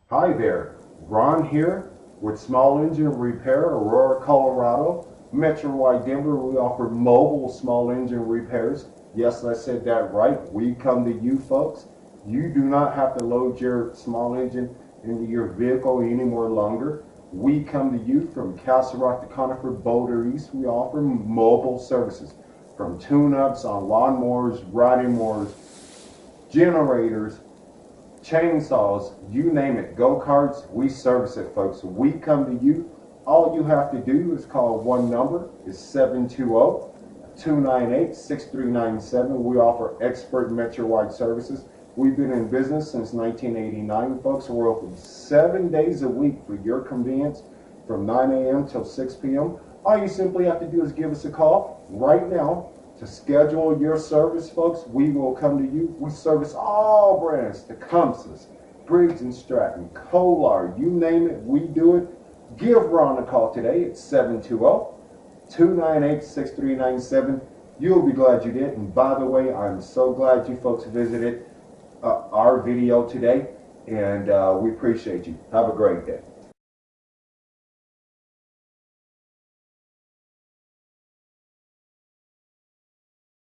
Hi there, Ron here with Small Engine Repair, Aurora, Colorado. Metro-wide Denver, we offer mobile small engine repairs. Yes, I said that right. We come to you folks. You do not have to load your small engine into your vehicle any more longer. We come to you from Castle Rock to Conifer, Boulder East. We offer mobile services from tune-ups on lawnmowers, riding mowers, generators, chainsaws, you name it, go-karts, we service it, folks. We come to you. All you have to do is call one number. It's 720-298-6397. We offer expert Metro-wide services. We've been in business since 1989, folks. We're open 7 days a week for your convenience from 9 a.m. till 6 p.m. All you simply have to do is give us a call right now to schedule your service, folks. We will come to you. We service all brands, Tecumseh, Briggs & Stratton, Kohler, you name it, we do it. Give Ron a call today at 720-298-6397. You'll be glad you did. And by the way, I'm so glad you folks visited our video today, and we appreciate you. Have a great day.